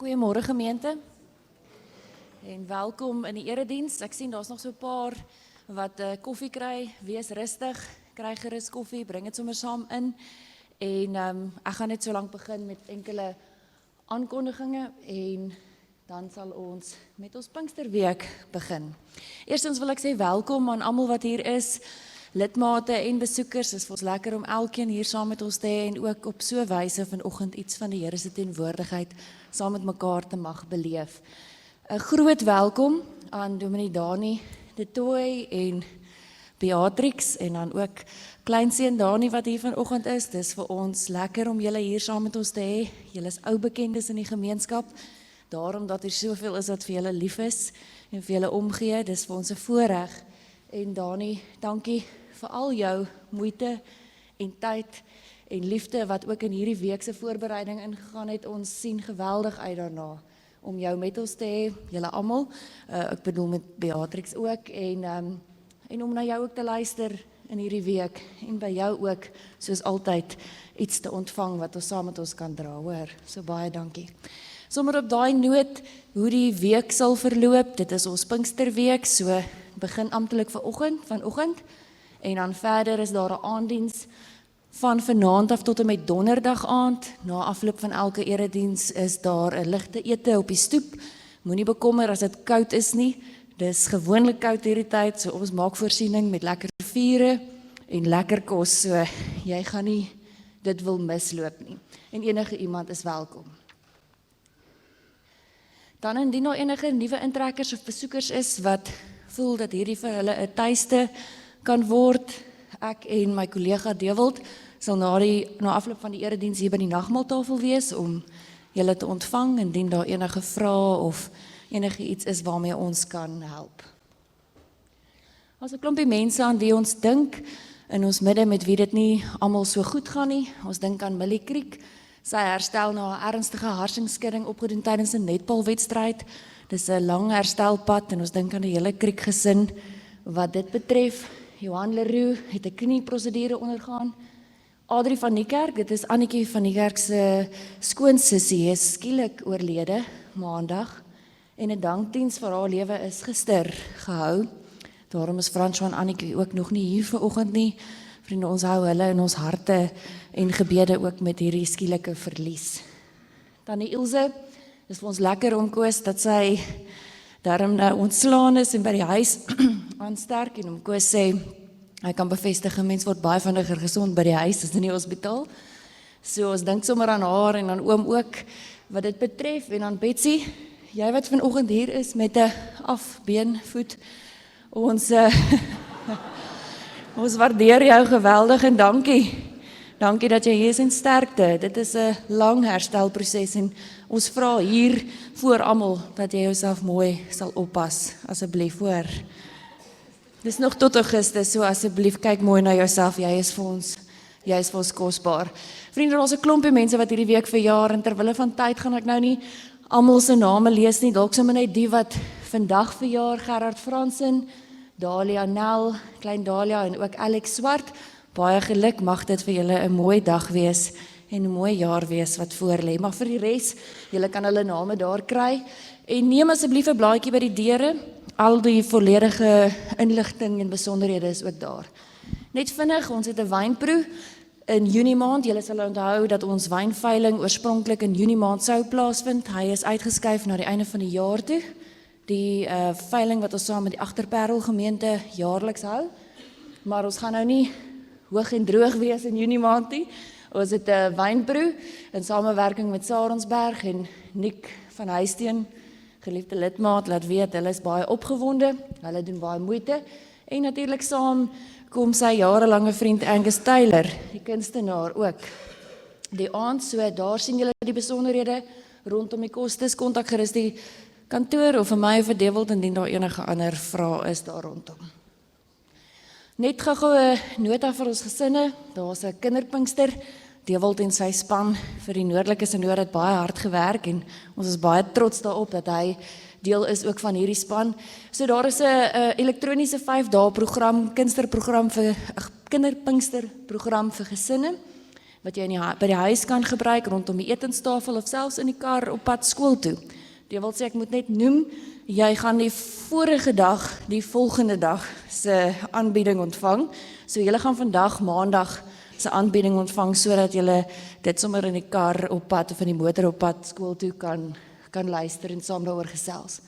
Goeiemôre gemeente en welkom in die erediens. Ek sien daar's nog so 'n paar wat koffie kry. Wees rustig, kry gerus koffie, bring dit sommer saam in. En ek gaan net so lank begin met enkele aankondigings en dan sal ons met ons Pinksterweek begin. Eerstens wil ek sê welkom aan almal wat hier is. Lidmate en besoekers, dit is vir ons lekker om elkeen hier saam met ons te hê en ook op so 'n wyse vanoggend iets van die Here se teenwoordigheid saam met mekaar te mag beleef. 'n Groot welkom aan Dominee Dani de Tooy en Beatrix en dan ook kleinseun Dani wat hier vanoggend is. Dis vir ons lekker om julle hier saam met ons te hê. Julle is ou bekendes in die gemeenskap. Daarom dat er soveel is wat vir julle lief is en vir julle omgee. Dis vir ons 'n voorreg. En Dani, dankie vir al jou moeite en tyd en liefde wat ook in hierdie week se voorbereiding ingegaan het. Ons sien geweldig uit daarna om jou met ons te hê, julle almal. Ek bedoel met Beatrix ook en om na jou ook te luister in hierdie week en by jou ook soos altyd iets te ontvang wat ons saam met ons kan dra, hoor. So baie dankie. Sommer op daai noot hoe die week sal verloop. Dit is ons Pinksterweek, so begin amptelik vanoggend en dan verder is daar 'n aanddiens van vanaand af tot en met donderdag aand. Na afloop van elke erediens is daar 'n ligte ete op die stoep. Moenie bekommer as dit koud is nie. Dis gewoonlik koud hierdie tyd, so ons maak voorsiening met lekker vure en lekker kos, so jy gaan nie dit wil misloop nie. En enige iemand is welkom. Dan indien daar enige nuwe intrekkers of besoekers is wat voel dat hierdie vir hulle 'n tuiste kan word, ek en my kollega Dewald sal na afloop van die erediens hier by die nagmaaltafel wees om julle te ontvang indien daar enige vrae of enige iets is waarmee ons kan help. Ons 'n klompie mense aan wie ons dink in ons midde met wie dit nie almal so goed gaan nie. Ons dink aan Millie Kriek. Sy herstel na 'n ernstige harsingskudding opgedoen tydens 'n netbalwedstryd. Dis 'n lang herstelpad en ons dink aan die hele Kriek gesin wat dit betref. Johan Leroux het 'n knieprosedure ondergaan. Adrie van Niekerk, dit is Annetjie van Niekerk se skoonsussie, is skielik oorlede maandag en 'n dankdiens vir haar lewe is gister gehou. Daarom is François en Annetjie ook nog nie hier vanoggend nie. Vriende, ons hou hulle in ons harte en gebede ook met hierdie skielike verlies. Tannie Ilse, dis vir ons lekker om Koos dat sy daarom nou ontslaan is en by die huis aansterk en om Koos sê, hy kan bevestig, 'n mens word baie vinniger gesond by die huis as in die hospitaal. So ons dink sommer aan haar en aan oom ook wat dit betref en aan Betsy, jy wat vanoggend hier is met 'n afbeenvoet. Ons waardeer jou geweldig en dankie. Dankie dat jy hier is en sterkte. Dit is 'n lang herstelproses en ons vra hier voor almal dat jy jouself mooi sal oppas, asseblief hoor. Dis nog tot Augustus, so asseblief kyk mooi na jouself. Jy is vir ons kosbaar. Vriende, ons 'n klompie mense wat hierdie week verjaar en ter wille van tyd gaan ek nou nie almal se name lees nie. Dalk sommer net die wat vandag verjaar: Gerard Fransen, Dalia Nel, Klein Dalia en ook Alex Swart. Baie geluk, mag dit vir julle 'n mooi dag wees en 'n mooi jaar wees wat voorlê. Maar vir die res, julle kan hulle name daar kry. En neem asseblief 'n blaadjie by die deure. Al die volledige inligting en besonderhede is ook daar. Net vinnig, ons het 'n wynproe in Junie maand. Julle sal onthou dat ons wynveiling oorspronklik in Junie maand sou plaasvind. Hy is uitgeskuif na die einde van die jaar toe. die veiling wat ons saam met die Agterparel gemeente jaarliks hou. Maar ons gaan nou nie hoog en droog wees in Junie maand nie. Ons het 'n wynproe in samewerking met Sarensberg en Nick van Huisteen, geliefde lidmaat, laat weet hulle is baie opgewonde, hulle doen baie moeite en natuurlik saam kom sy jarelange vriend Angus Taylor, die kunstenaar ook. Die aand, so daar sien julle die besonderhede rondom die kostes, kontak gerus die kantoor of vir my of vir Dewald indien daar enige ander vrae is daar rondom. Net gou 'n nota vir ons gesinne, daar's 'n kinderpinkster, Dewald en sy span vir die Noordelike Synode het baie hard gewerk en ons is baie trots daarop dat hy deel is ook van hierdie span. So daar is 'n elektroniese 5 dae program, kinderpinksterprogram vir gesinne wat jy by die huis kan gebruik rondom die etenstafel of selfs in die kar op pad skool toe. Dewald sê ek moet net noem, jy gaan die vorige dag, die volgende dag se aanbieding ontvang. So julle gaan vandag maandag se aanbieding ontvang sodat julle dit sommer in die kar op pad of in die motor op pad skool toe kan luister en saam daaroor gesels.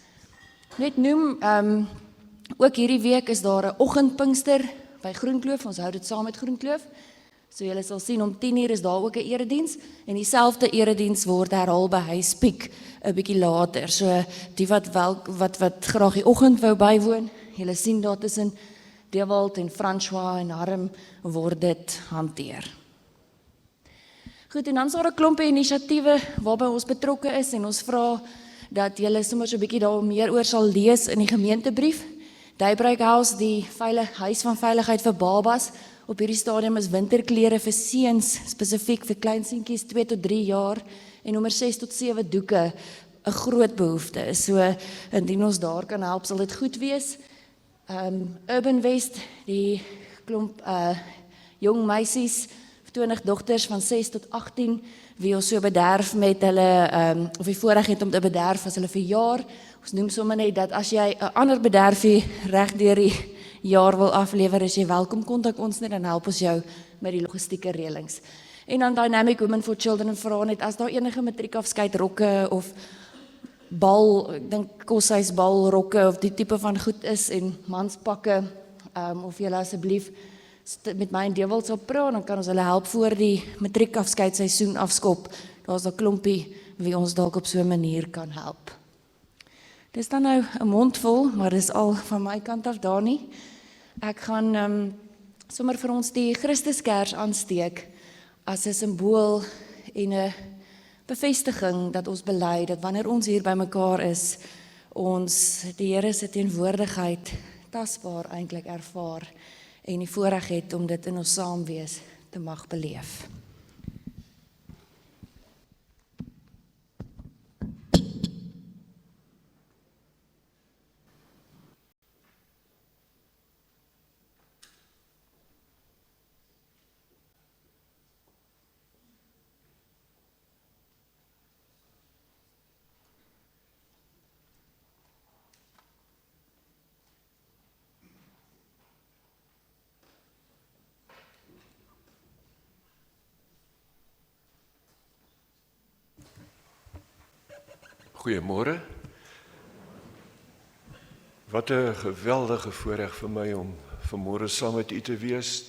Net noem, ook hierdie week is daar 'n oggendpinkster by Groenkloof, ons hou dit saam met Groenkloof. So julle sal sien om 10 uur is daar ook 'n erediens en dieselfde erediens word herhaal by Huispiek 'n bietjie later. So die wat graag die oggend wou bywoon, julle sien daar tussen Dewald en François en Harm word dit hanteer. Goed, en dan is daar 'n klompie inisiatiewe waarby ons betrokke is en ons vra dat julle sommer so 'n bietjie daar meer oor sal lees in die gemeentebrief. Daybreak House, die huis van veiligheid vir babas. Op hierdie stadium is winterklere vir seuns, spesifiek vir kleinseentjies 2 tot 3 jaar en nommer 6 tot 7 doeke 'n groot behoefte. So indien ons daar kan help, sal dit goed wees. Urban West, die klomp jong meisies, 20 dogters van 6 tot 18, wie ons so bederf met hulle, of die voorreg het om te bederf as hulle verjaar. Ons noem sommer net dat as jy 'n ander bederfie reg deur die jaar wil aflewer, is jy welkom, kontak ons net, dan help ons jou met die logistieke reëlings. En dan Dynamic Women for Children vra net, as daar enige matriekafskeid rokke of bal, ek dink koshuisbal rokke of die tipe van goed is en manspakke, of julle asseblief met my en Dewald sal praat, dan kan ons hulle help voor die matriekafskeidseisoen afskop. Daar's 'n klompie wie ons dalk op so 'n manier kan help. Dis dan nou 'n mondvol, maar dis al van my kant af daar nie. Ek gaan sommer vir ons die Christuskers aansteek as 'n simbool en 'n bevestiging dat ons bely dat wanneer ons hier by mekaar is, ons die Here se teenwoordigheid tasbaar eintlik ervaar en die voorreg het om dit in ons saamwees te mag beleef. Goeiemôre. Wat 'n geweldige voorreg vir my om vanmôre saam met u te wees.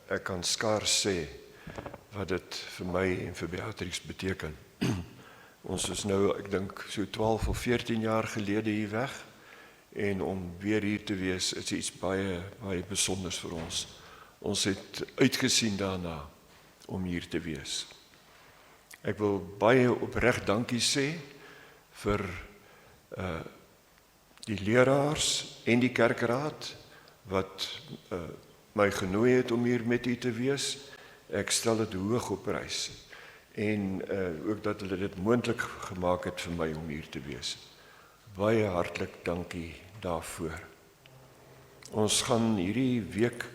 Ek kan skaars sê wat dit vir my en vir Beatrix beteken. Ons is nou, ek dink, so 12 of 14 jaar gelede hier weg en om weer hier te wees is iets baie besonders vir ons. Ons het uitgesien daarna om hier te wees. Ek wil baie opreg dankie sê vir die leraars en die kerkraad wat my genooi het om hier met u te wees. Ek stel dit hoog op prys en ook dat hulle dit moontlik gemaak het vir my om hier te wees. Baie hartlik dankie daarvoor. Ons gaan hierdie week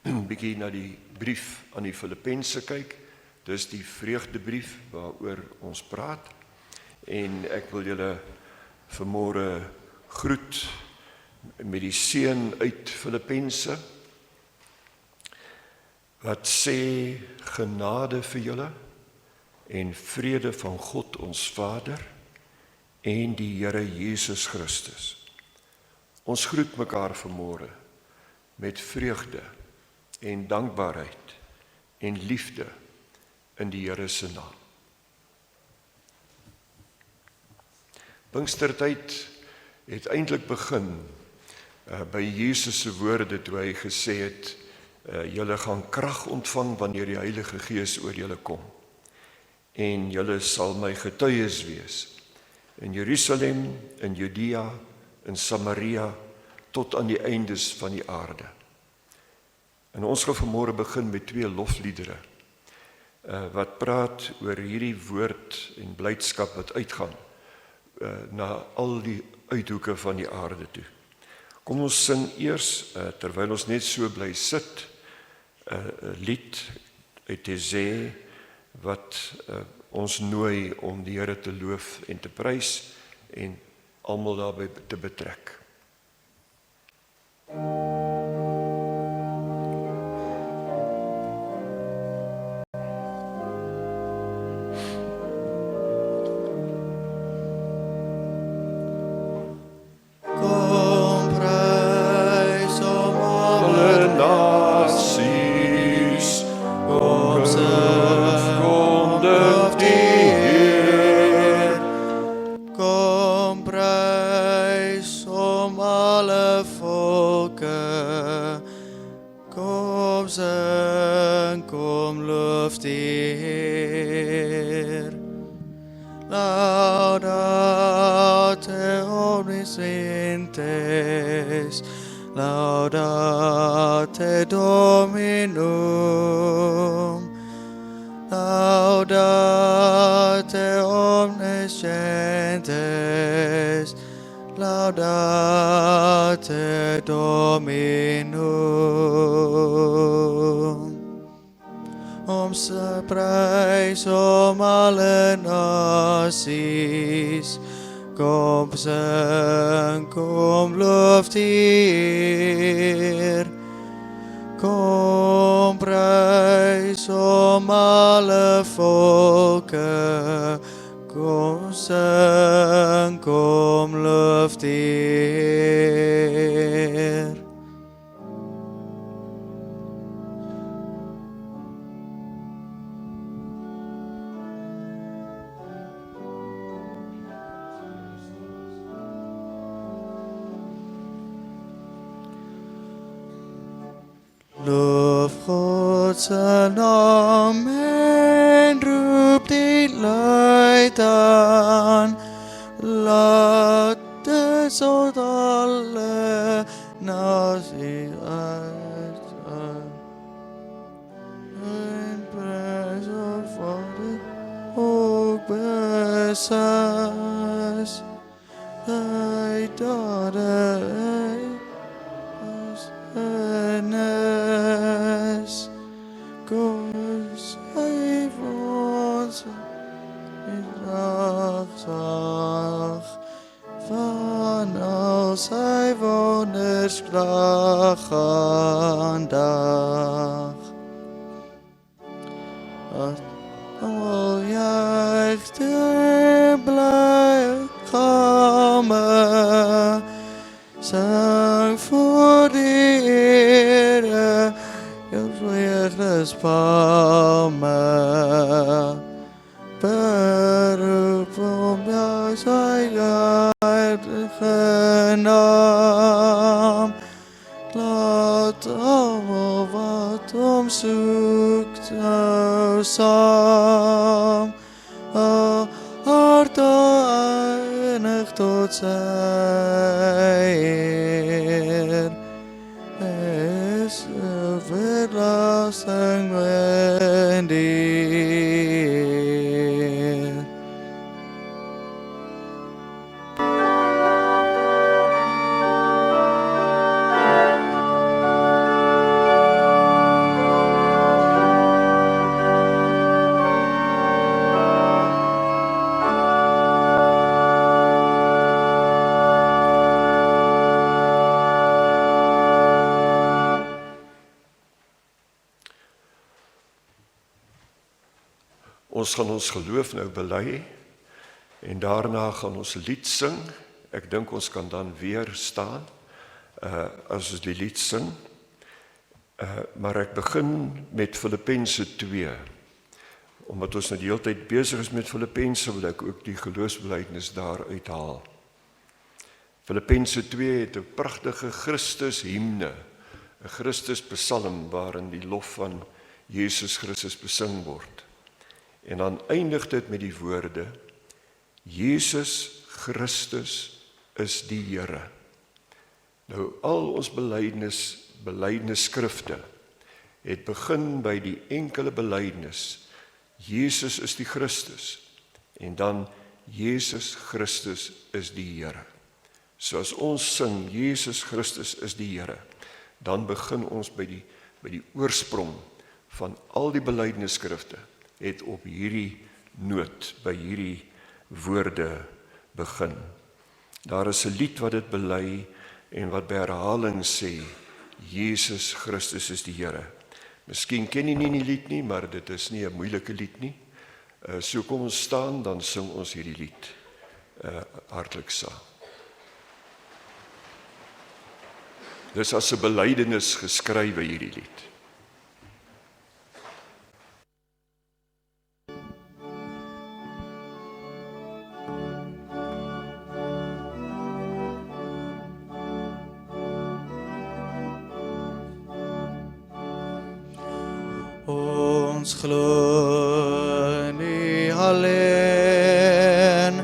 'n bietjie na die brief aan die Filippense kyk. Dis die vreugdebrief waaroor ons praat. En ek wil julle vanmôre groet met die seën uit Filippense wat sê genade vir julle en vrede van God ons Vader en die Here Jesus Christus. Ons groet mekaar vanmôre met vreugde en dankbaarheid en liefde in die Here se naam. Pinkstertyd het eintlik begin by Jesus se woorde toe hy gesê het, julle gaan krag ontvang wanneer die Heilige Gees oor julle kom. En julle sal my getuies wees in Jerusalem, in Judea, in Samaria, tot aan die eindes van die aarde. En ons gaan vanmôre begin met 2 lofliedere wat praat oor hierdie woord en blydskap wat uitgaan na al die uithoeke van die aarde toe. Kom ons sing eers, terwyl ons net so bly sit, 'n lied uit Hesea wat ons nooi om die Here te loof en te prys en almal daarbey te betrek. Laudate Dominum, laudate omnes gentes, laudate Dominum. Om se prijs om alle naties, kom zing, kom loof die Heer. Kom prijs om alle volken, kom zing, kom loof die Heer. Loof God zijn naam en roep die luid aan. Laat de zon alle naties uitgaan. En prijs of Vader ook besaas. Hij daden Enes, kom save ons in raadsag van al sy wonders krag aan dag. Al juich de blij gamen, zang voor de Heere, jou vleugels palmen. Beroep om jou sy heilige naam. Laat almal wat hom soek nou saam. Harte einig tot sy eer. Is verlossing wendig. Ons gaan ons geloof nou bely En daarna gaan ons 'n lied sing. Ek dink ons kan dan weer staan as ons die lied sing. Maar ek begin met Filippense 2. Omdat ons nou die hele tyd besig is met Filippense, wil ek ook die geloofsbelijdenis daar uithaal. Filippense 2 het 'n pragtige Christus hymne, 'n Christus psalm waarin die lof van Jesus Christus besing word. En dan eindig dit met die woorde: Jesus Christus is die Here. Nou al ons belydenisskrifte het begin by die enkele belydenis: Jesus is die Christus, en dan Jesus Christus is die Here. So as ons sing Jesus Christus is die Here, dan begin ons by die oorsprong van al die belydenisskrifte het op hierdie noot, by hierdie woorde begin. Daar is 'n lied wat dit bely en wat by herhaling sê Jesus Christus is die Here. Miskien ken jy nie die lied nie, maar dit is nie 'n moeilike lied nie. So kom ons staan, dan sing ons hierdie lied hartlik saam. Dis as 'n belydenis geskrywe hierdie lied. Ons glo in U alleen,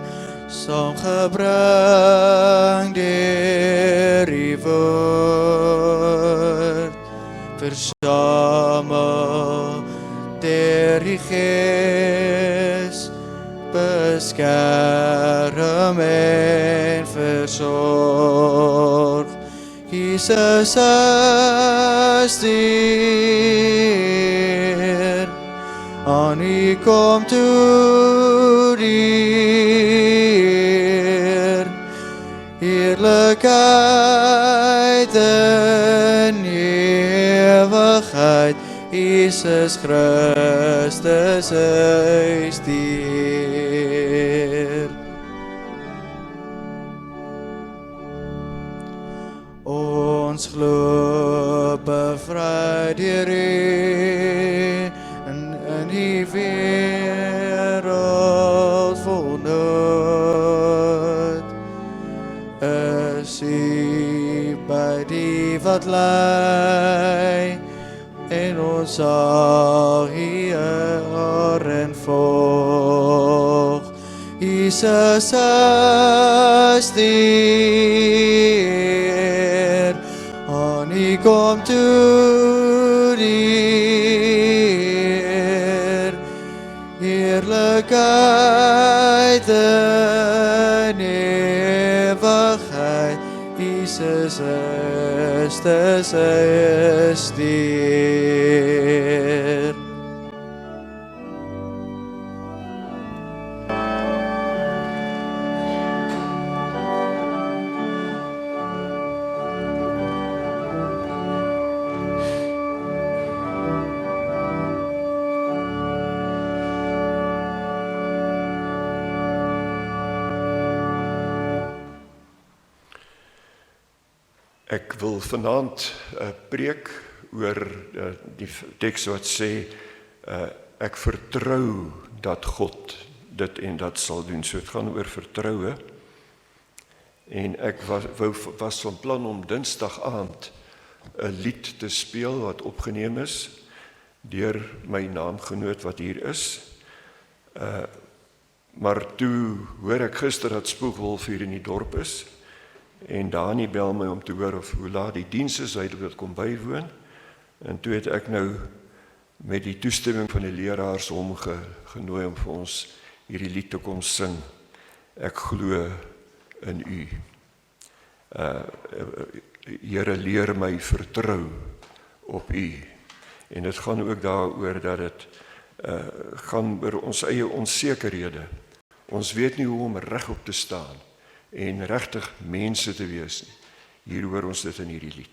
saamgebring deur U woord, versamel deur U Gees, beskerm en versorg. Jesus is hier, aan U kom toe Heer, heerlikheid en ewigheid, Jesus Christus is die Heer. Ons glo bevry deur U in die wêreld vol nood. Is U by die wat ly, en ons sal hier en volg. Jesus is die aan U kom toe Heer, heerlikheid en ewigheid, Jesus Christus is die Heer. Ek wil vanaand preek oor die teks wat sê, ek vertrou dat God dit en dat sal doen. So het gaan oor vertroue. En ek was van plan om Dinsdag aand 'n lied te speel wat opgeneem is deur my naamgenoot wat hier is. Maar toe hoor ek gister dat Spoegwolf hier in die dorp is, en Dani bel my om te hoor of hoe laat die diens is, hy wil kom bywoon. En toe het ek nou met die toestemming van die leraars hom genooi om vir ons hierdie lied te kom sing. Ek glo in U. Here, leer my vertrou op U. En dit gaan ook daaroor dat dit gaan oor ons eie onsekerhede. Ons weet nie hoe om regop te staan en regtig mense te wees nie. Hier hoor ons dit in hierdie lied.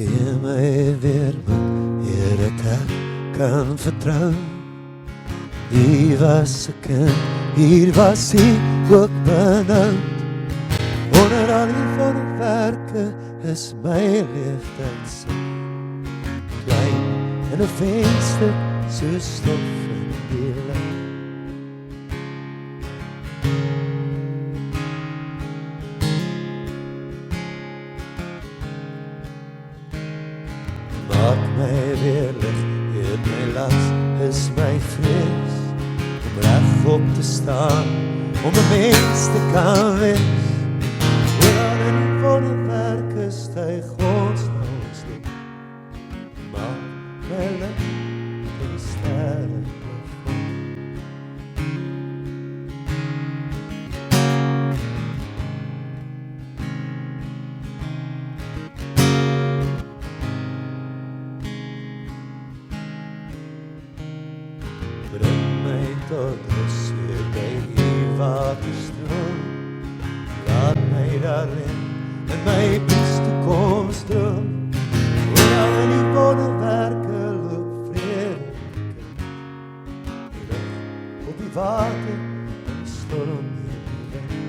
Gee my weer moed, Here, dat ek kan vertrou. Hier was 'n kind, hier was hy ook benauwd. Onder al die wonderwerke is my leeftijd so klein in 'n venster so stof in die lug. Maak my weer lig, Heer, my las is my vrees, om reg op te staan, om 'n mens te kan wees. Oor in die wonderwerke styg ons na ons lief. Maak my lig, die sterre bevang. Bring my tot rus, Heer, by die waterstroom. Laat my daarin in my bes toekoms droom. Oor in die wonderwerke loop vrede. Die lig op die water en die storm in die wind.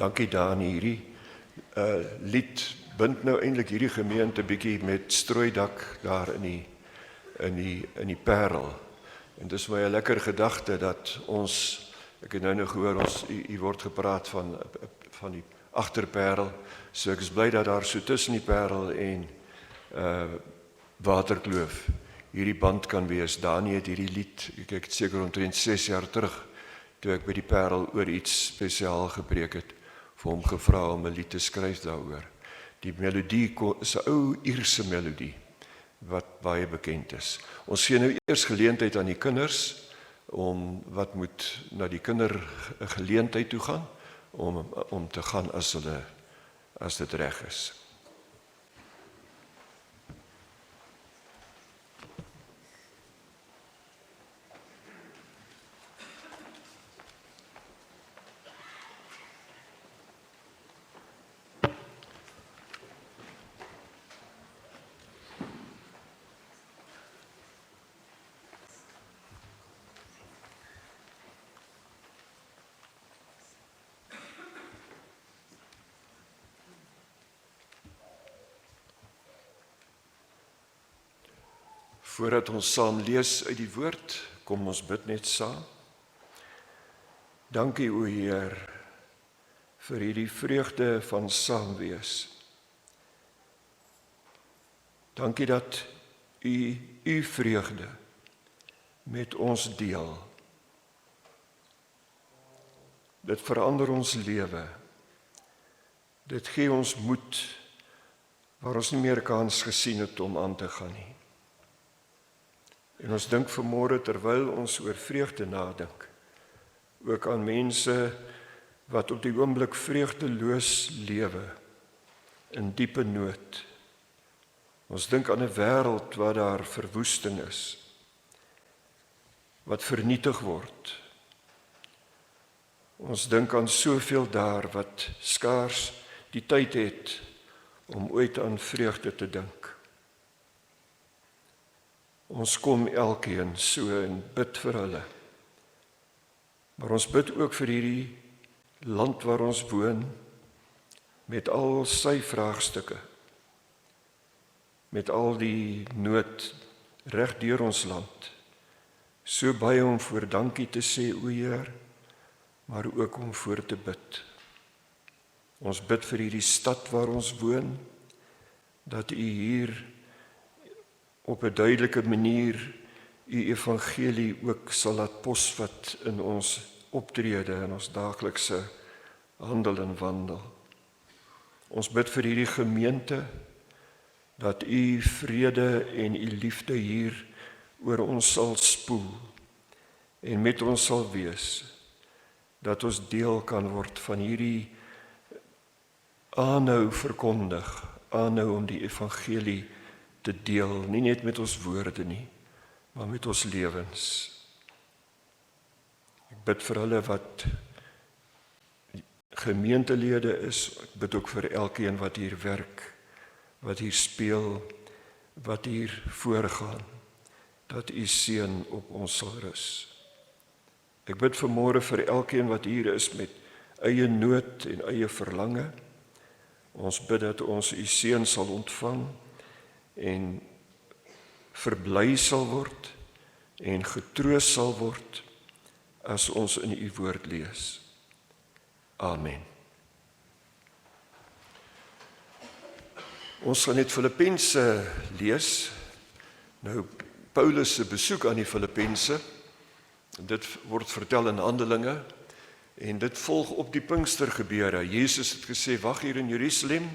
Dankie Daan, hierdie lied bind nou eintlik hierdie gemeente bietjie met strooidak daar in die Parel. En dis my 'n lekker gedagte dat ons, ek het nou gehoor, hier word gepraat van die agterparel, so ek is bly dat daar so tussen die Parel en Waterkloof hierdie band kan wees. Dani het hierdie lied, ek het seker omtrent 6 jaar terug, toe ek by die Parel oor iets spesiaal gepreek het, vir hom gevra om 'n lied te skryf daaroor. Die melodie is 'n ou Ierse melodie wat baie bekend is. Ons gee nou eers geleentheid aan die kinders om wat moet na die kindergeleentheid toe gaan om te gaan as dit reg is. Voordat ons saam lees uit die woord, kom ons bid net saam. Dankie o Heer vir hierdie vreugde van saam wees. Dankie dat u vreugde met ons deel. Dit verander ons lewe. Dit gee ons moed waar ons nie meer kans gesien het om aan te gaan nie. En ons dink vanmôre terwyl ons oor vreugde nadink, ook aan mense wat op die oomblik vreugdeloos lewe, in diepe nood. Ons dink aan 'n wêreld waar daar verwoesting is, wat vernietig word. Ons dink aan soveel daar wat skaars die tyd het om ooit aan vreugde te dink. Ons kom elkeen so en bid vir hulle. Maar ons bid ook vir hierdie land waar ons woon, met al sy vraagstukke, met al die nood reg deur ons land. So baie om voor dankie te sê, o Heer, maar ook om voor te bid. Ons bid vir hierdie stad waar ons woon, dat u hier op 'n duidelike manier u evangelie ook sal laat posvat in ons optrede en ons daaglikse handel en wandel. Ons bid vir hierdie gemeente, dat u vrede en u liefde hier oor ons sal spoel en met ons sal wees, dat ons deel kan word van hierdie aanhou verkondig, aanhou om die evangelie te deel, nie net met ons woorde nie, maar met ons lewens. Ek bid vir hulle wat gemeentelede is, ek bid ook vir elkeen wat hier werk, wat hier speel, wat hier voorgaan, dat u seën op ons sal rus. Ek bid vanmôre vir elkeen wat hier is met eie nood en eie verlange. Ons bid dat ons u seën sal ontvang en verbly sal word en getroos sal word as ons in u woord lees. Amen. Ons gaan net Filippense lees. Nou, Paulus se besoek aan die Filippense, dit word vertel in Handelinge, en dit volg op die Pinkstergebeure. Jesus het gesê, wag hier in Jerusalem,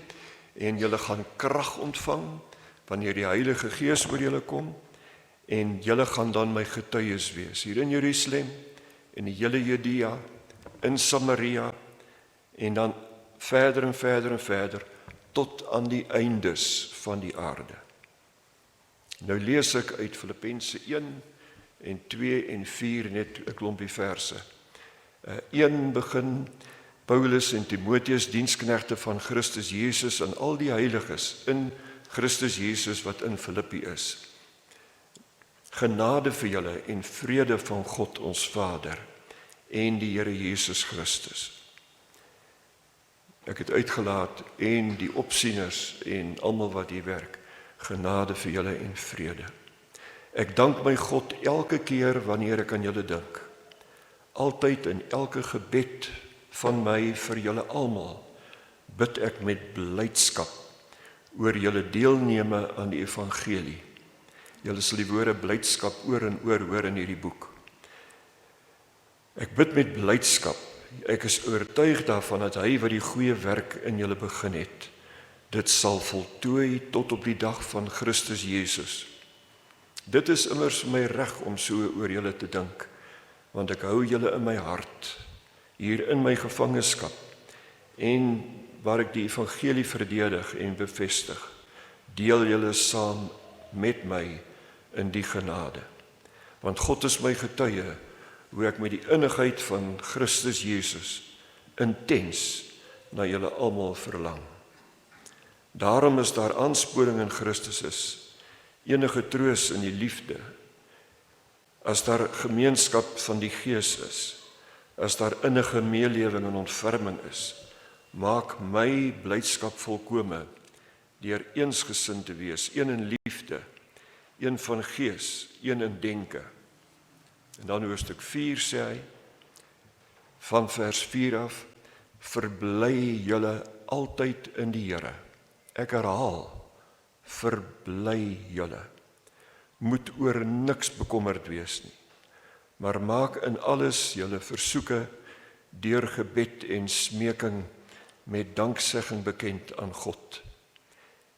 en julle gaan krag ontvang, wanneer die Heilige Gees oor julle kom, en julle gaan dan my getuies wees, hier in Jerusalem, in die hele Judea, in Samaria, en dan verder en verder en verder, tot aan die eindes van die aarde. Nou lees ek uit Filippense 1 en 2 en 4 net 'n klompie verse. 1 begin, Paulus en Timoteus, diensknegte van Christus Jesus en al die heiliges in Christus Jesus wat in Filippi is. Genade vir julle en vrede van God ons Vader en die Here Jesus Christus. Ek het uitgelaat en die opsieners en almal wat hier werk, genade vir julle en vrede. Ek dank my God elke keer wanneer ek aan julle dink. Altyd in elke gebed van my vir julle almal, bid ek met blydskap oor julle deelneme aan die evangelie. Julle sal die woorde blydskap oor en oor hoor in hierdie boek. Ek bid met blydskap. Ek is oortuig daarvan dat hy wat die goeie werk in julle begin het, dit sal voltooi tot op die dag van Christus Jesus. Dit is immers vir my reg om so oor julle te dink, want ek hou julle in my hart, hier in my gevangenskap, en waar ek die evangelie verdedig en bevestig, deel julle saam met my in die genade. Want God is my getuie, hoe ek met die innigheid van Christus Jesus intens na julle almal verlang. Daarom is daar aansporing in Christus is, enige troos in die liefde, as daar gemeenskap van die Gees is, as daar innige meelewing en ontferming is, maak my blydskap volkome, deur eensgesind te wees, een in liefde, een van gees, een in denke. En dan hoofstuk 4 sê hy, van vers 4 af, verbly julle altyd in die Here. Ek herhaal, verbly julle. Moet oor niks bekommerd wees nie, maar maak in alles julle versoeke deur gebed en smeking met danksegging bekend aan God.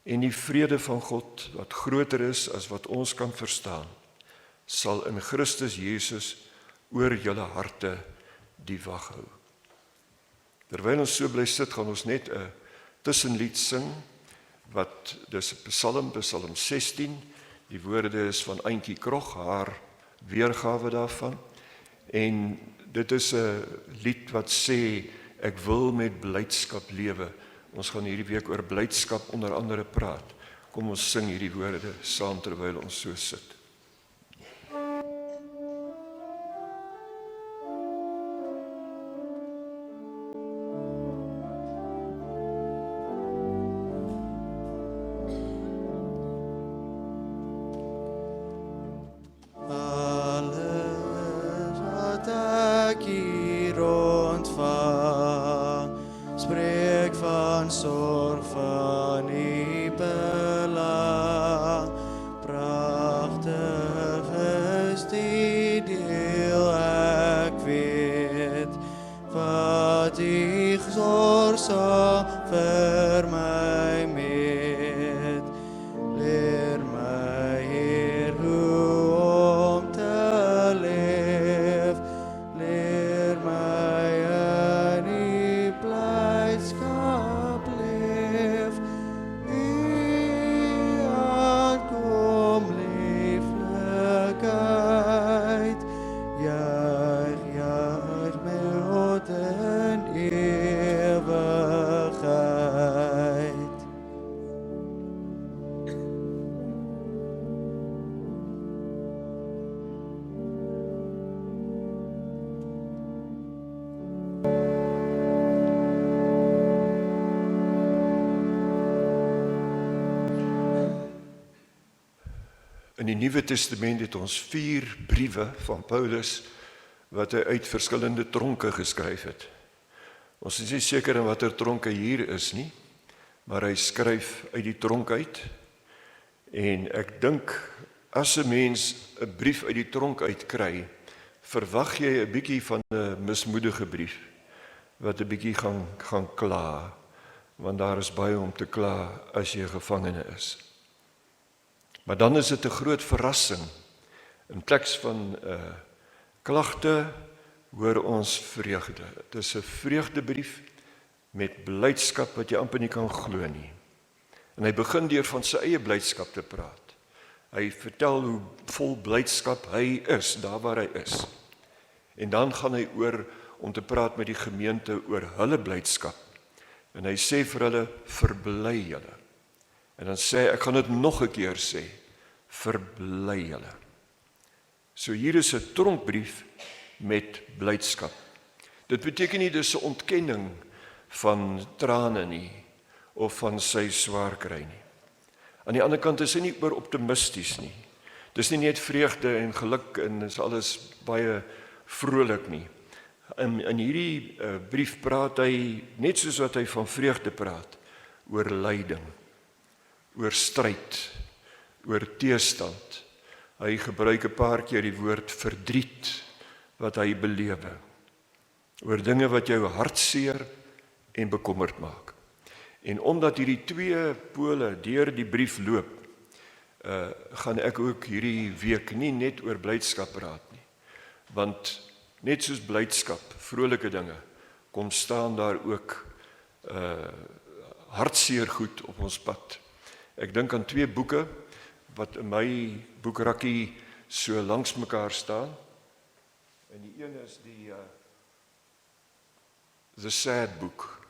En die vrede van God, wat groter is as wat ons kan verstaan, sal in Christus Jesus oor julle harte die wag hou. Terwyl ons so bly sit, gaan ons net 'n tussenlied sing, wat dis Psalm 16, die woorde is van Aintjie Krog, haar weergawe daarvan, en dit is 'n lied wat sê, ek wil met blydskap lewe. Ons gaan hierdie week oor blydskap onder andere praat. Kom ons sing hierdie woorde saam terwyl ons so sit. Leer In die Nuwe Testament het ons 4 briewe van Paulus wat hy uit verskillende tronke geskryf het. Ons is nie seker in watter tronk hy hier is nie, maar hy skryf uit die tronk uit. En ek dink, as 'n mens 'n brief uit die tronk uitkry, verwag jy 'n bietjie van 'n mismoedige brief, wat 'n bietjie gaan kla, want daar is baie om te kla as jy 'n gevangene is. Maar dan is dit 'n groot verrassing. In plaas van klagte hoor ons vreugde. Dit is 'n vreugdebrief met blydskap wat jy amper nie kan glo nie. En hy begin deur van sy eie blydskap te praat. Hy vertel hoe vol blydskap hy is, daar waar hy is. En dan gaan hy oor om te praat met die gemeente oor hulle blydskap. En hy sê vir hulle, verbly julle. En dan sê hy, ek gaan dit nog 'n keer sê, verbly julle. So hier is 'n tronkbrief met blydskap. Dit beteken nie dis 'n ontkenning van trane nie, of van sy swaar kry nie. Aan die ander kant is hy nie oor optimisties nie. Dis nie net vreugde en geluk en is alles baie vrolik nie. In hierdie brief praat hy, net soos wat hy van vreugde praat, oor lyding, oor stryd, oor teestand. Hy gebruik 'n paar keer die woord verdriet, wat hy belewe, oor dinge wat jou hartseer en bekommerd maak. En omdat hierdie 2 pole deur die brief loop, gaan ek ook hierdie week nie net oor blydskap praat nie. Want net soos blydskap, vrolike dinge, kom staan daar ook hartseer goed op ons pad. Ek dink aan 2 boeke wat in my boekrakkie so langs mekaar staan. En die een is die The Sad Book.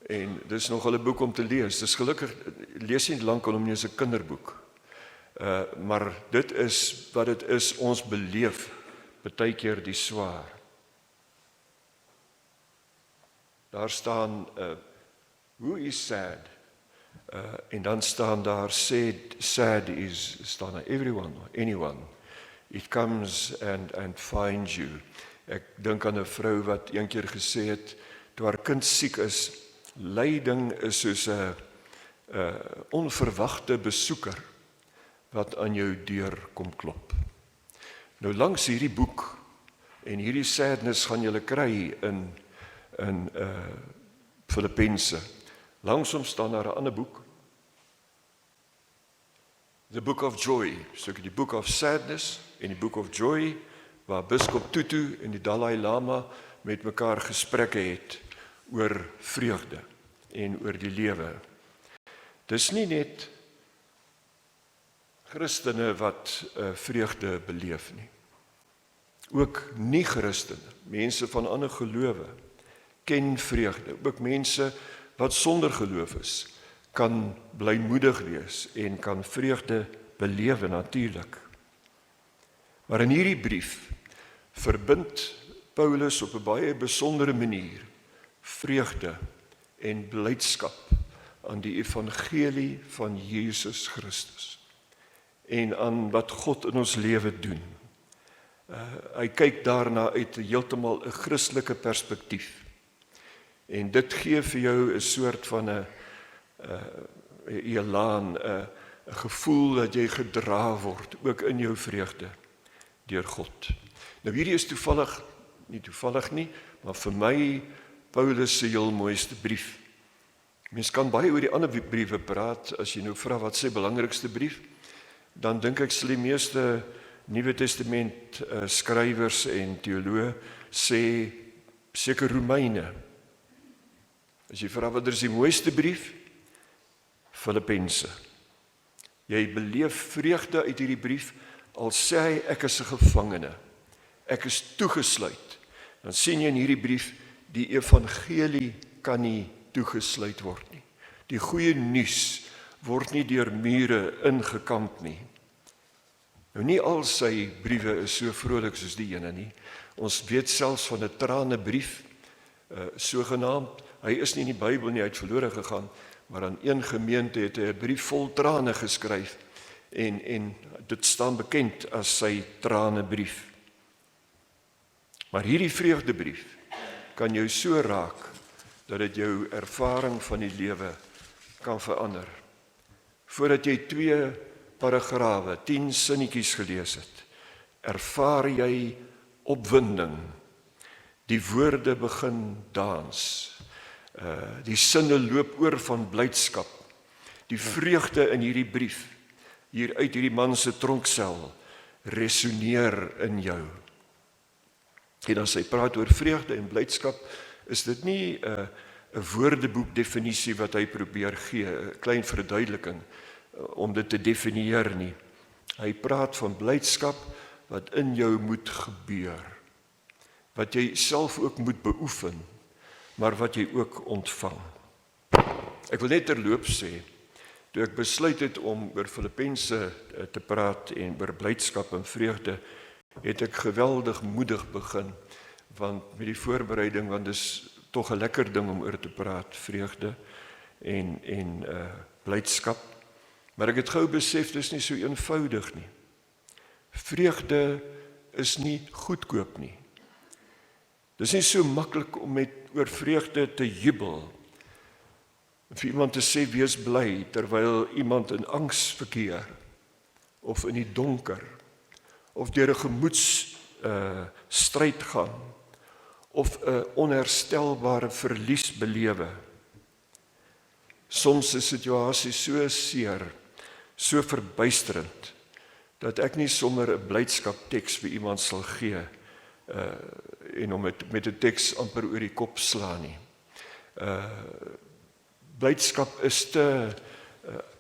En dis nogal 'n boek om te lees. Dis gelukkig, lees nie lank om nie, is 'n kinderboek. Maar dit is wat dit is, ons beleef baie keer die swaar. Daar staan, who is sad? En dan staan daar, sad is, staan daar, everyone, anyone. It comes and finds you. Ek dink aan 'n vrou wat eendag gesê het, toe haar kind siek is, lyding is soos 'n onverwagte besoeker wat aan jou deur kom klop. Nou langs hierdie boek en hierdie sadness gaan julle kry in Filippense. Langs hom staan daar 'n ander boek, The Book of Joy, so die Book of Sadness en die Book of Joy, waar Biskop Tutu en die Dalai Lama met mekaar gesprekke het oor vreugde en oor die lewe. Dis nie net Christene wat vreugde beleef nie. Ook nie-Christene, mense van ander gelowe, ken vreugde. Ook mense wat sonder geloof is, kan blymoedig wees en kan vreugde belewe natuurlik. Maar in hierdie brief verbind Paulus op 'n baie besondere manier vreugde en blydskap aan die evangelie van Jesus Christus en aan wat God in ons lewe doen. Hy kyk daarna uit heeltemal 'n Christelike perspektief. En dit gee vir jou 'n soort van 'n elan, 'n gevoel dat jy gedra word, ook in jou vreugde, deur God. Nou hierdie is nie toevallig nie, maar vir my Paulus se heel mooiste brief. Mens kan baie oor die ander briewe praat, as jy nou vra wat sy belangrikste brief, dan dink ek sal die meeste Nuwe Testament skrywers en teoloë sê seker Romeine. As jy vra wat is die mooiste brief? Filippense. Jy beleef vreugde uit hierdie brief, al sê hy ek is 'n gevangene, ek is toegesluit. Dan sien jy in hierdie brief, die evangelie kan nie toegesluit word nie. Die goeie nuus word nie deur mure ingekamp nie. Nou nie al sy briewe is so vrolik soos die ene nie. Ons weet selfs van 'n tranebrief, sogenaamd. Hy is nie in die Bybel nie, hy het verlore gegaan, maar aan een gemeente het hy 'n brief vol trane geskryf en dit staan bekend as sy tranebrief. Maar hierdie vreugdebrief kan jou so raak dat dit jou ervaring van die lewe kan verander. Voordat jy 2 paragrawe, 10 sinnetjies gelees het, ervaar jy opwinding. Die woorde begin dans. Die sinne loop oor van blydskap. Die vreugde in hierdie brief, hier uit hierdie man se tronksel, resoneer in jou. En as hy praat oor vreugde en blydskap, is dit nie 'n woordeboek definisie wat hy probeer gee, 'n klein verduideliking om dit te definieer nie. Hy praat van blydskap wat in jou moet gebeur, wat jy self ook moet beoefen, maar wat jy ook ontvang. Ek wil net terloops sê, toe ek besluit het om oor Filippense te praat en oor blydskap en vreugde, het ek geweldig moedig begin, want met die voorbereiding, want dis tog 'n lekker ding om oor te praat, vreugde en blydskap. Maar ek het gou besef, dis nie so eenvoudig nie. Vreugde is nie goedkoop nie. Dis nie so maklik om oor vreugde te jubel, vir iemand te sê wees bly, terwyl iemand in angs verkeer, of in die donker, of deur 'n gemoedsstryd gaan, of 'n onherstelbare verlies belewe. Soms is situasies so seer, so verbuisterend, dat ek nie sommer 'n blydskapteks vir iemand sal gee, en om het met 'n teks amper oor die kop slaan nie. Blydskap is te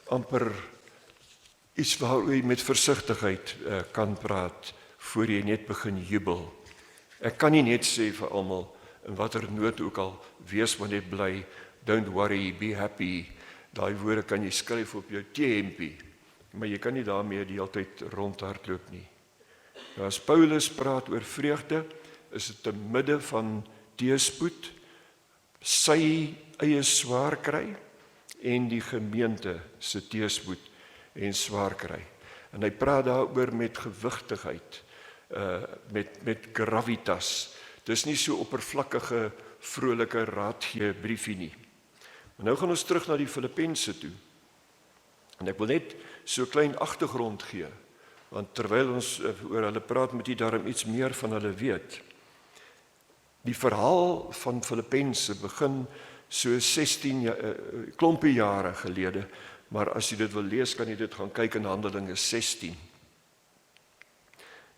amper iets waaroor jy met versigtigheid kan praat, voor jy net begin jubel. Ek kan nie net sê vir almal, in watter nood ook al, wees maar net bly, don't worry, be happy. Daai woorde kan jy skryf op jou T-hempie, maar jy kan nie daarmee die hele tyd rondhardloop nie. Nou as Paulus praat oor vreugde, is dit te midde van teëspoed, sy eie swaar kry en die gemeente se teëspoed en swaar kry. En hy praat daaroor met gewigtigheid, met gravitas. Dis nie so oppervlakkige, vrolike raadgee briefie nie. Maar nou gaan ons terug na die Filippense toe. En ek wil net so 'n klein agtergrond gee, want terwyl ons oor hulle praat, moet jy daarom iets meer van hulle weet. Die verhaal van Filippense begin so 16 klompie jare gelede, maar as jy dit wil lees, kan jy dit gaan kyk in Handelinge 16.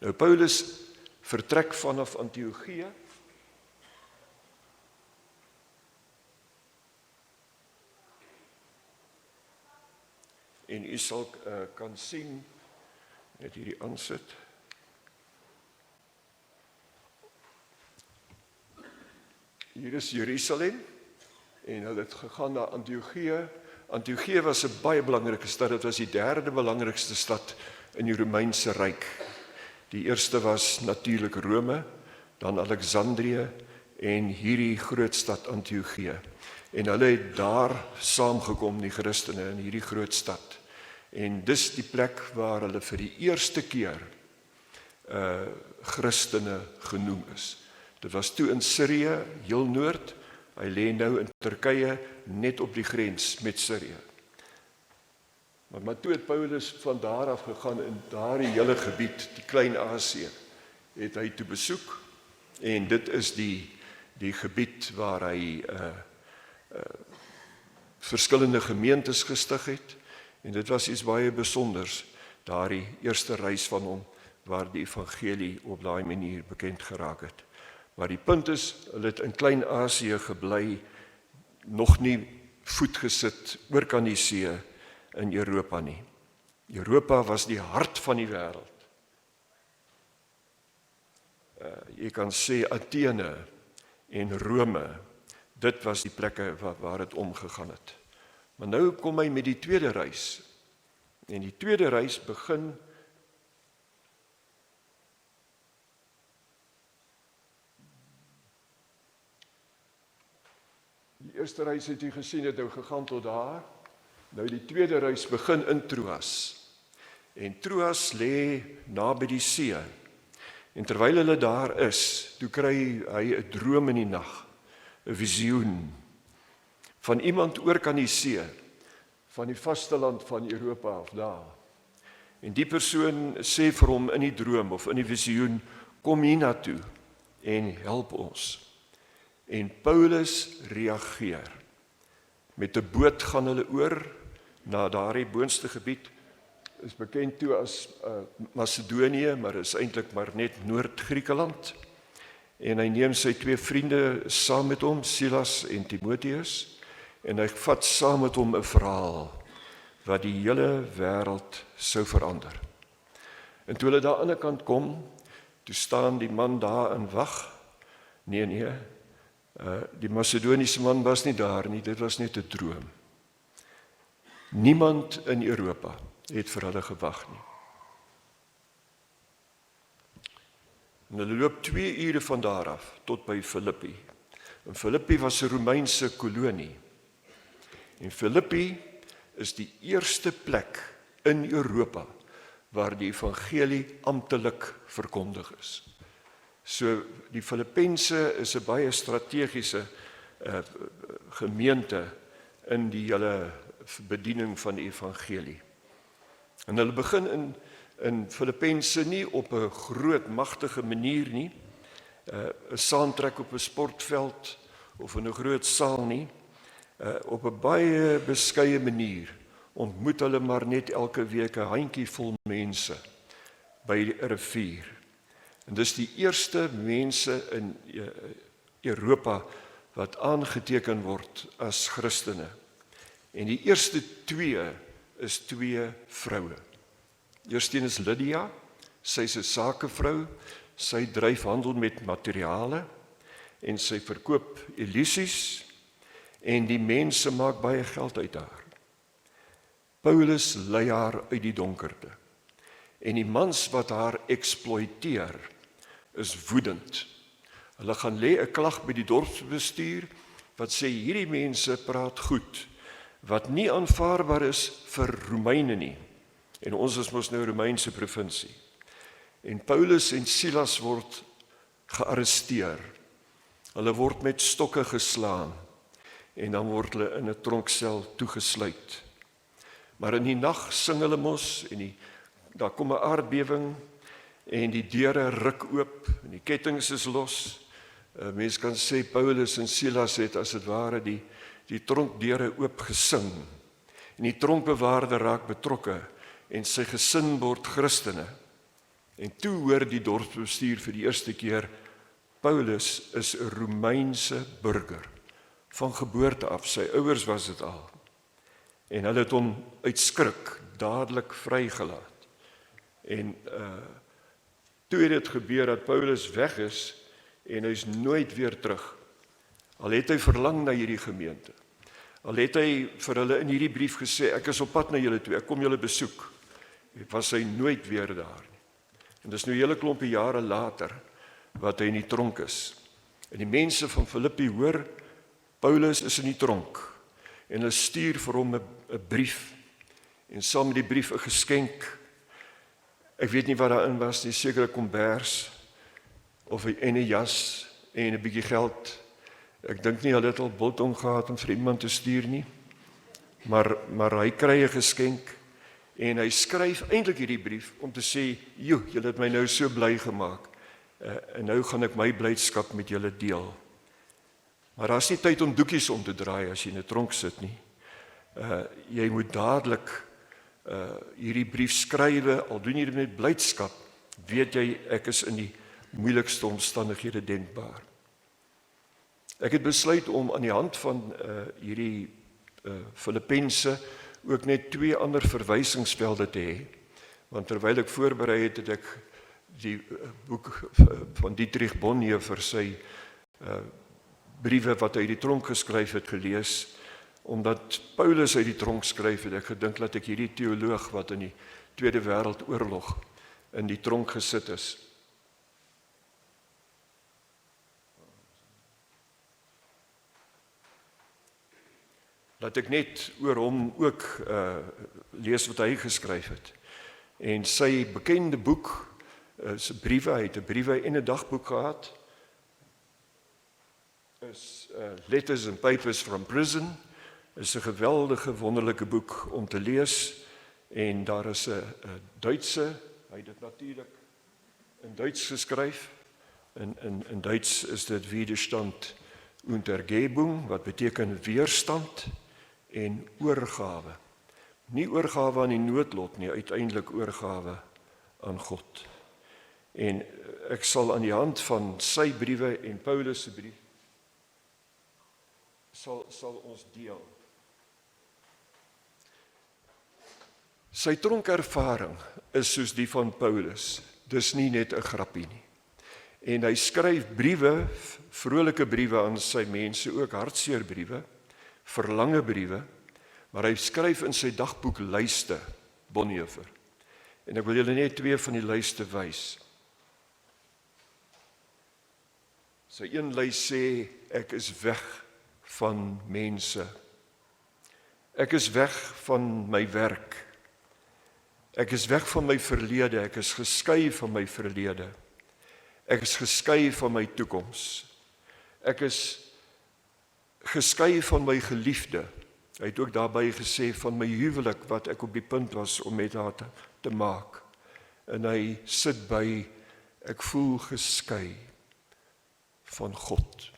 Nou Paulus vertrek vanaf Antiochië, en u sal kan sien, net hierdie aansit. Hier is Jerusalem, en hulle het gegaan na Antiochië. Antiochië was 'n baie belangrike stad, dit was die 3de belangrikste stad in die Romeinse Ryk. Die eerste was natuurlik Rome, dan Alexandrië en hierdie groot stad Antiochië. En hulle het daar saamgekom, die Christene, in hierdie groot stad. En dis die plek waar hulle vir die eerste keer Christene genoem is. Dit was toe in Sirië, heel noord. Hy lê nou in Turkye, net op die grens met Sirië. Maar toe het Paulus van daar af gegaan in daardie hele gebied, die Klein-Asië, het hy toe besoek, en dit is die gebied waar hy verskillende gemeentes gestig het, en dit was iets baie besonders, daardie eerste reis van hom, waar die evangelie op daai manier bekend geraak het. Maar die punt is, hulle het in Klein-Asië gebly, nog nie voet gesit oor kan die see in Europa nie. Europa was die hart van die wêreld. Jy kan sê Athene en Rome, dit was die plekke waar het omgegaan het. Maar nou kom hy met die tweede reis. En die tweede reis begin die eerste reis het jy gesien, het nou gegaan tot daar. Nou die tweede reis begin in Troas. En Troas lê naby die see. En terwyl hulle daar is, toe kry hy 'n droom in die nag, 'n visioen van iemand oor kan die see, van die vasteland van Europa of daar. En die persoon sê vir hom in die droom of in die visioen, kom hiernatoe en help ons. En Paulus reageer. Met 'n boot gaan hulle oor na daardie boonste gebied, is bekend toe as Macedonië, maar is eintlik maar net Noord-Griekeland. En hy neem sy 2 vriende saam met hom, Silas en Timotheus, en hy vat saam met hom 'n verhaal wat die hele wêreld sou verander. En toe hulle daar aan die ander kant kom, toe staan die man daar in wag. Nee, die Macedoniese man was nie daar nie, dit was net 'n droom. Niemand in Europa het vir hulle gewag nie. En hulle loop 2 ure van daar af tot by Filippi. En Filippi was 'n Romeinse kolonie. En Filippi is die eerste plek in Europa waar die evangelie amptelik verkondig is. So die Filippense is 'n baie strategiese gemeente in die hele bediening van die evangelie. En hulle begin in Filippense nie op 'n groot magtige manier nie, 'n saamtrek op 'n sportveld of in 'n groot saal nie, op 'n baie beskeie manier ontmoet hulle maar net elke week 'n handjievol mense by die rivier. En dis die eerste mense in Europa wat aangeteken word as Christene. En die eerste 2 is 2 vroue. Eersteen is Lydia, sy's 'n sakevrou, sy dryf handel met materiale en sy verkoop illusies en die mense maak baie geld uit haar. Paulus lei haar uit die donkerte. En die mans wat haar eksploiteer is woedend. Hulle gaan lê 'n klag by die dorpsbestuur wat sê hierdie mense praat goed, wat nie aanvaarbaar is vir Romeine nie. En ons is mos nou Romeinse provinsie. En Paulus en Silas word gearresteer. Hulle word met stokke geslaan en dan word hulle in 'n tronksel toegesluit. Maar in die nag sing hulle mos en daar kom 'n aardbewing en die deure ruk oop en die kettinge is los. Mens kan sê Paulus en Silas het as dit ware die tronkdeure oop gesing. En die tronkbewaarder raak betrokke en sy gesin word Christene. En toe hoor die dorpsbestuur vir die eerste keer, Paulus is 'n Romeinse burger van geboorte af, sy ouers was dit al. En hulle het hom uit skrik dadelik vrygelaat. En toe het dit gebeur dat Paulus weg is en hy's nooit weer terug. Al het hy verlang na hierdie gemeente. Al het hy vir hulle in hierdie brief gesê, ek is op pad na julle toe, ek kom julle besoek. Was hy nooit weer daar nie. En dis nou 'n hele klompie jare later wat hy in die tronk is. En die mense van Filippi hoor, Paulus is in die tronk. En hulle stuur vir hom 'n brief. En saam met die brief 'n geskenk. Ek weet nie wat daarin was nie, seker 'n kombers of 'n jas en 'n bietjie geld. Ek dink nie hulle het al biltong gehad om vir iemand te stuur nie. Maar hy kry 'n geskenk en hy skryf eintlik hierdie brief om te sê, "Joe, julle het my nou so bly gemaak. En nou gaan ek my blydskap met julle deel." Maar daar's nie tyd om doekies om te draai as jy in 'n tronk sit nie. Jy moet dadelik hierdie brief skrywe, al doen jy dit met blydskap, weet jy ek is in die moeilikste omstandighede denkbaar. Ek het besluit om aan die hand van hierdie Filippense ook net 2 ander verwysingsvelde te hê. Want terwyl ek voorberei het ek die boek van Dietrich Bonhoeffer sy briewe wat hy uit die tronk geskryf het gelees. Omdat Paulus uit die tronk skryf, het ek gedink dat ek hierdie teoloog wat in die Tweede Wêreldoorlog in die tronk gesit is. Laat ek net oor hom ook lees wat hy geskryf het. En sy bekende boek is briewe, hy het 'n briewe en 'n dagboek gehad, is Letters and Papers from Prison, is 'n geweldige wonderlike boek om te lees, en daar is 'n Duitse, hy het dit natuurlik in Duits geskryf, in Duits is dit Widerstand und Ergebung, wat beteken weerstand en oorgawe. Nie oorgawe aan die noodlot nie, uiteindelik oorgawe aan God. En ek sal aan die hand van sy briewe en Paulus se brief sal ons deel. Sy tronkervaring is soos die van Paulus. Dis nie net 'n grappie nie. En hy skryf briewe, vrolike briewe aan sy mense, ook hartseer briewe, verlange briewe, maar hy skryf in sy dagboek lyste, Bonhoeffer. En ek wil julle net 2 van die lyste wys. Sy een lys sê, ek is weg van mense. Ek is weg van my werk. Ek is weg van my verlede, ek is geskei van my verlede. Ek is geskei van my toekoms. Ek is geskei van my geliefde. Hy het ook daarbey gesê van my huwelik wat ek op die punt was om met haar te maak. En hy sit by, ek voel geskei van God.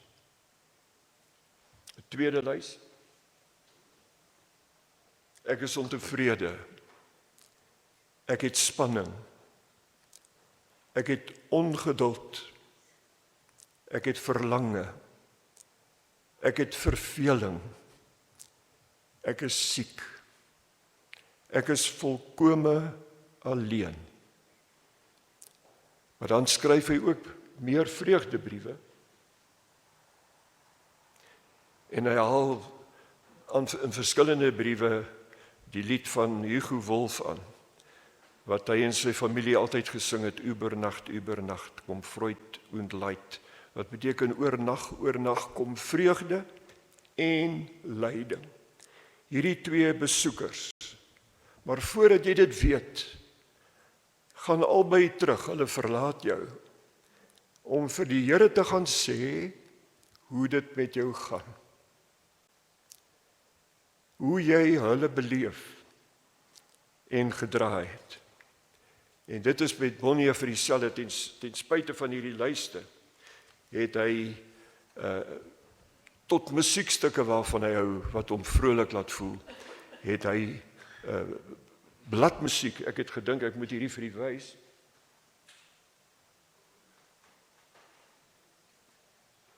'n Tweede lys. Ek is ontevrede. Ek het spanning. Ek het ongeduld. Ek het verlange. Ek het verveling. Ek is siek. Ek is volkome alleen. Maar dan skryf hy ook meer vreugdebriewe. En hy haal in verskillende briewe die lied van Hugo Wolf aan, wat hy en sy familie altyd gesing het, Über Nacht, kom Freud und Leid, wat beteken oor nag kom vreugde en lyding. Hierdie 2 besoekers, maar voordat jy dit weet, gaan albei terug, hulle verlaat jou, om vir die Here te gaan sê, hoe dit met jou gaan. Hoe jy hulle beleef en gedra het. En dit is met Bonhoeffer dieselfde, ten spyte van hierdie lyste, het hy tot musiekstukke waarvan hy hou, wat hom vrolik laat voel, het hy bladmusiek, ek het gedink, ek moet hierdie vir u wys,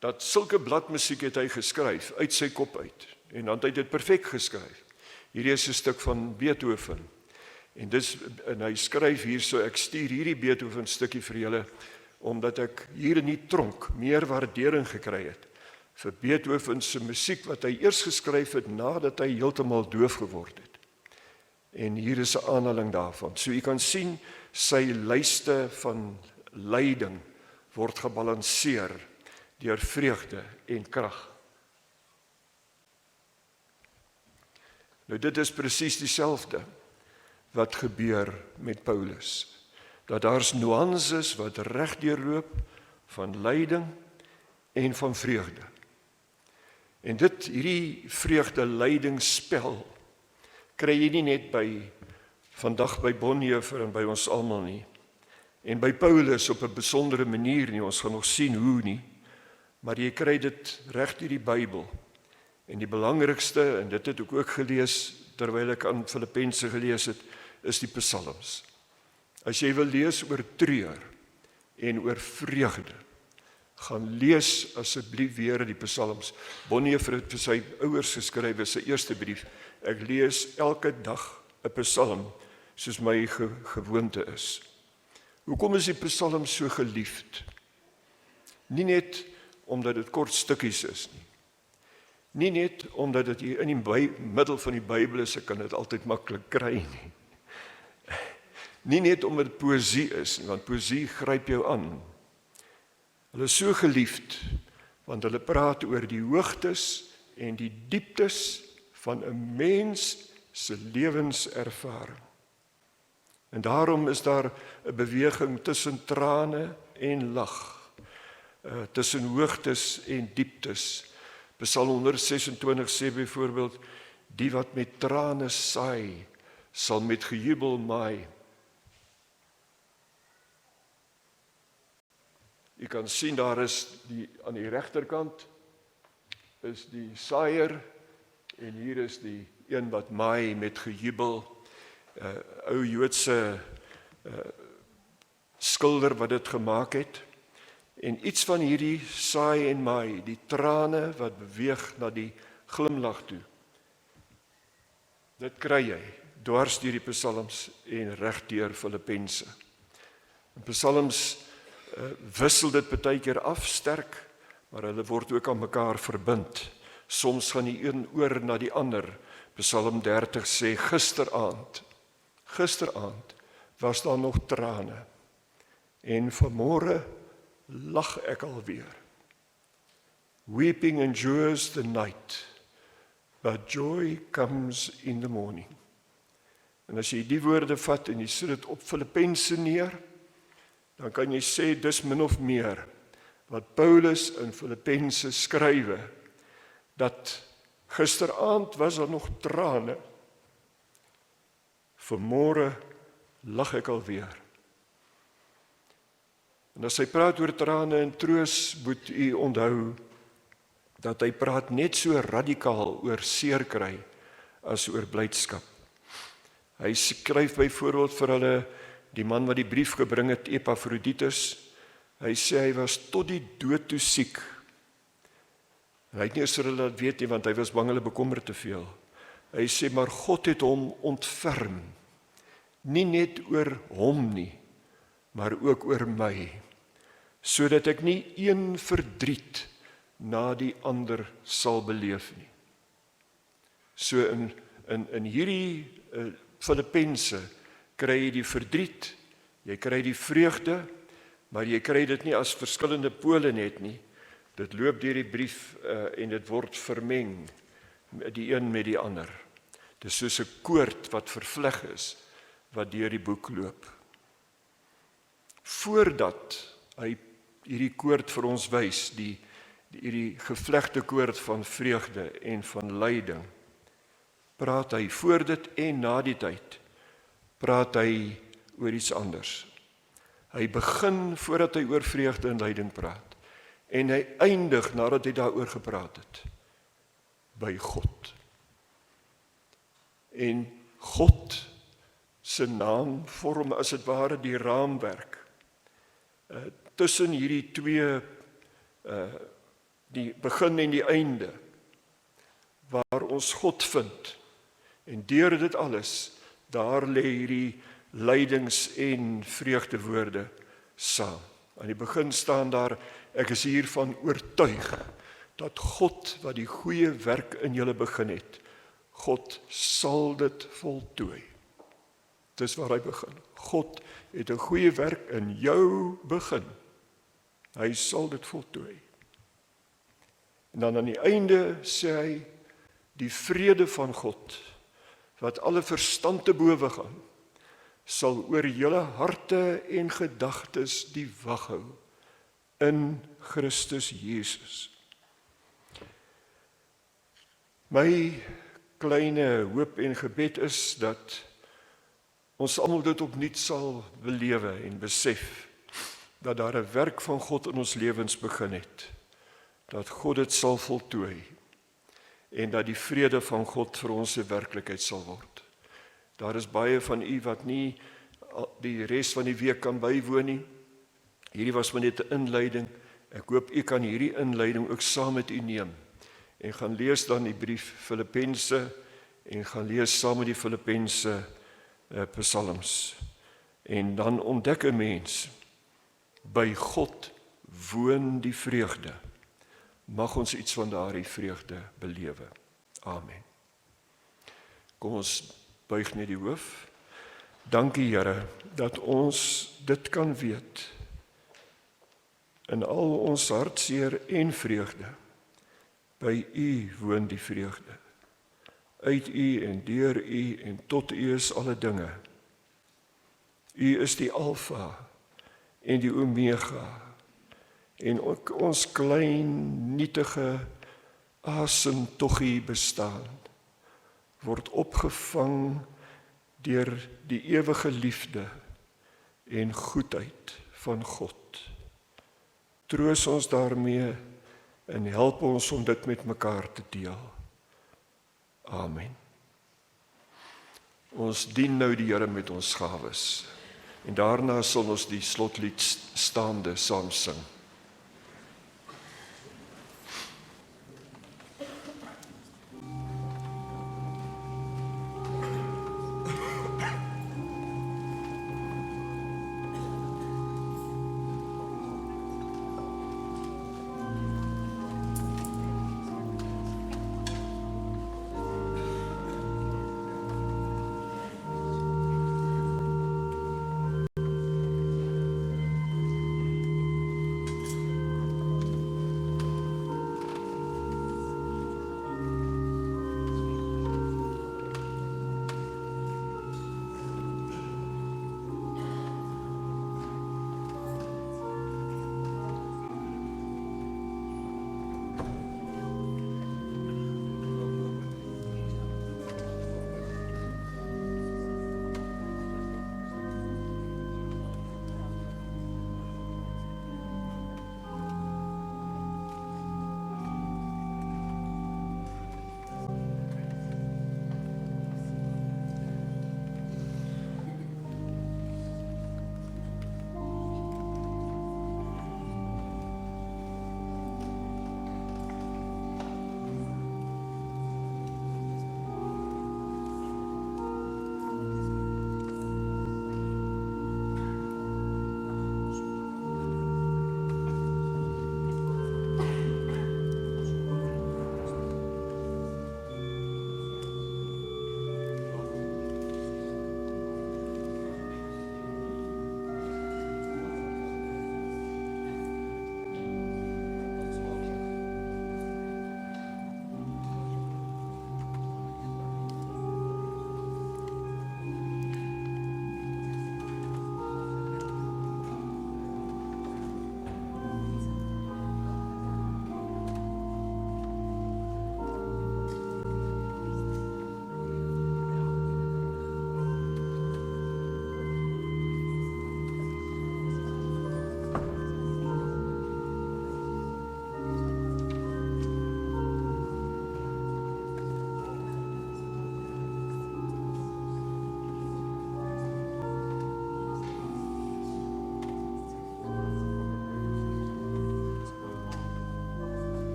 dat sulke bladmusiek het hy geskryf, uit sy kop uit, en dan het hy dit perfek geskryf. Hierdie is 'n stuk van Beethoven, en hy skryf hierso, ek stuur hierdie Beethoven stukkie vir julle, omdat ek hier in die tronk meer waardering gekry het, vir Beethoven se musiek, wat hy eers geskryf het, nadat hy heeltemal doof geword het. En hier is 'n aanhaling daarvan. So u kan sien, sy lyste van lyding word gebalanseer deur vreugde en krag. Nou dit is presies dieselfde wat gebeur met Paulus. Dat daar's nuances wat reg deurloop van lyding en van vreugde. En hierdie vreugde-lydingsspel kry jy nie net vandag by Bonhoeffer en by ons almal nie. En by Paulus op 'n besondere manier nie, ons gaan nog sien hoe nie. Maar jy kry dit reg deur die Bybel. En die belangrikste, en dit het ek ook gelees, terwyl ek aan Filippense gelees het, is die Psalms. As jy wil lees oor treur en oor vreugde, gaan lees asseblief weer die Psalms. Bonhoeffer het vir sy ouers geskryf, sy eerste brief, ek lees elke dag 'n Psalm, soos my gewoonte is. Hoekom is die Psalm so geliefd? Nie net omdat dit kort stukkies is nie. Nie net omdat dit hier in die middel van die Bybel is, ek kan dit altyd maklik kry nie. Nie net omdat dit poësie is, want poësie gryp jou aan. Hulle is so geliefd, want hulle praat oor die hoogtes en die dieptes van 'n mens se lewenservaring. En daarom is daar 'n beweging tussen trane en lag, tussen hoogtes en dieptes. Psalm 126 sê byvoorbeeld, die wat met trane saai, sal met gejubel maai. Jy kan sien, daar is aan die regterkant is die saaier, en hier is die een wat maai met gejubel. Ou Joodse skilder wat dit gemaak het. En iets van hierdie saai en maai, die trane wat beweeg na die glimlag toe. Dit kry jy dwars deur die psalms en reg deur Filippense. In psalms wissel dit baie keer af sterk, maar hulle word ook aan mekaar verbind. Soms gaan die een oor na die ander. Psalm 30 sê, gisteraand was daar nog trane, en vanmôre lag ek alweer. Weeping endures the night, but joy comes in the morning. En as jy die woorde vat en jy sit dit op Filippense neer, dan kan jy sê, dis min of meer wat Paulus in Filippense skrywe, dat gisteraand was daar nog trane, vanmôre lag ek alweer. En as hy praat oor trane en troos, moet u onthou, dat hy praat net so radikaal oor seer kry, as oor blydskap. Hy skryf byvoorbeeld vir hulle, die man wat die brief gebring het, Epafroditus, hy sê hy was tot die dood toe siek. Hy het nie eens hulle laat weet nie, want hy was bang hulle bekommer te veel. Hy sê, maar God het hom ontferm, nie net oor hom nie, maar ook oor my, sodat ek nie een verdriet na die ander sal beleef nie. So in hierdie Filippense kry jy die verdriet, jy kry die vreugde, maar jy kry dit nie as verskillende pole net nie. Dit loop deur die brief en dit word vermeng, die een met die ander. Dit is soos 'n koord wat vervleg is, wat deur die boek loop. Voordat hy hierdie koord vir ons wys, hierdie gevlegte koord van vreugde en van lyding, praat hy voor dit en na die tyd, praat hy oor iets anders. Hy begin voordat hy oor vreugde en lyding praat, en hy eindig nadat hy daaroor gepraat het, by God. En God se naam vorm as dit ware die raamwerk tussen hierdie twee, die begin en die einde, waar ons God vind. En deur dit alles, daar lê hierdie lydings- en vreugdewoorde saam. Aan die begin staan daar, ek is hiervan oortuig, dat God wat die goeie werk in julle begin het, God sal dit voltooi. Dis waar hy begin. God het 'n goeie werk in jou begin. Hy sal dit voltooi. En dan aan die einde sê hy, die vrede van God, wat alle verstand te bowe gaan, sal oor julle harte en gedagtes die wag hou, in Christus Jesus. My kleine hoop en gebed is, dat ons almal dit opnuut sal belewe en besef, dat daar 'n werk van God in ons lewens begin het, dat God dit sal voltooi, en dat die vrede van God vir ons 'n werklikheid sal word. Daar is baie van u wat nie die res van die week kan bywoon nie. Hierdie was maar net 'n inleiding. Ek hoop u kan hierdie inleiding ook saam met u neem, en gaan lees dan die brief Filippense, en gaan lees saam met die Filippense psalms. En dan ontdek 'n mens, by God woon die vreugde. Mag ons iets van daardie vreugde belewe. Amen. Kom ons buig net die hoof. Dankie Here, dat ons dit kan weet. In al ons hartseer en vreugde, by U woon die vreugde. Uit U en deur U en tot U is alle dinge. U is die Alfa en die Omega. En ook ons klein, nietige asemtoggie bestaan word opgevang deur die ewige liefde en goedheid van God. Troos ons daarmee en help ons om dit met mekaar te deel. Amen. Ons dien nou die Here met ons gawes en daarna sal ons die slotlied staande saam sing.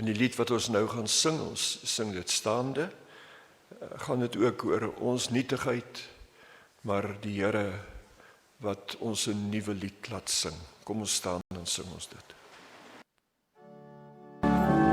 In die lied wat ons nou gaan sing, ons sing dit staande, gaan dit ook oor ons nietigheid, maar die Here wat ons 'n nuwe lied laat sing. Kom ons staan en sing ons dit. Amen.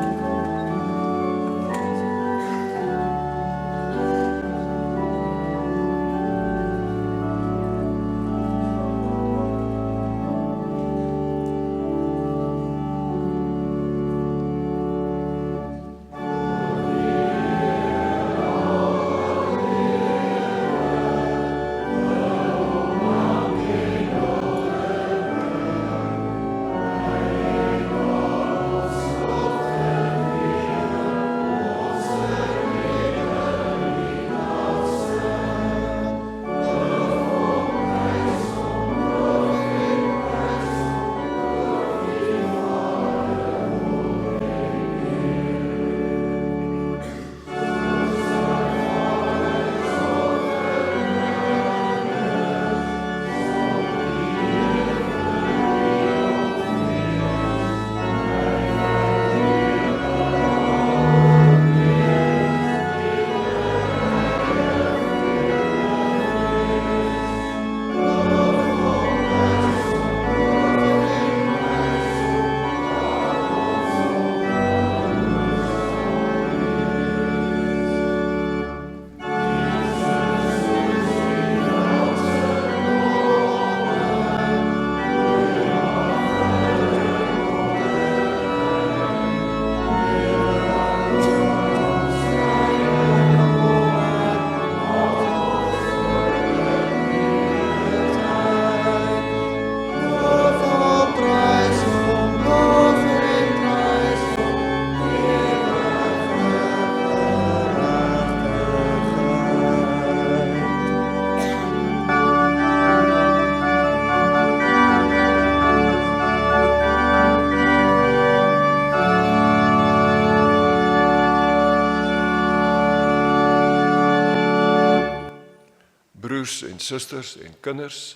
susters en kinders,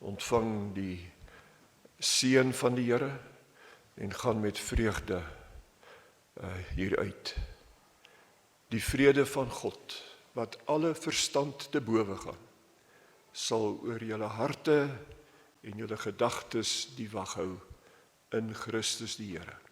ontvang die seën van die Here en gaan met vreugde hieruit. Die vrede van God, wat alle verstand te bowe gaan, sal oor julle harte en julle gedagtes die wag hou in Christus die Here.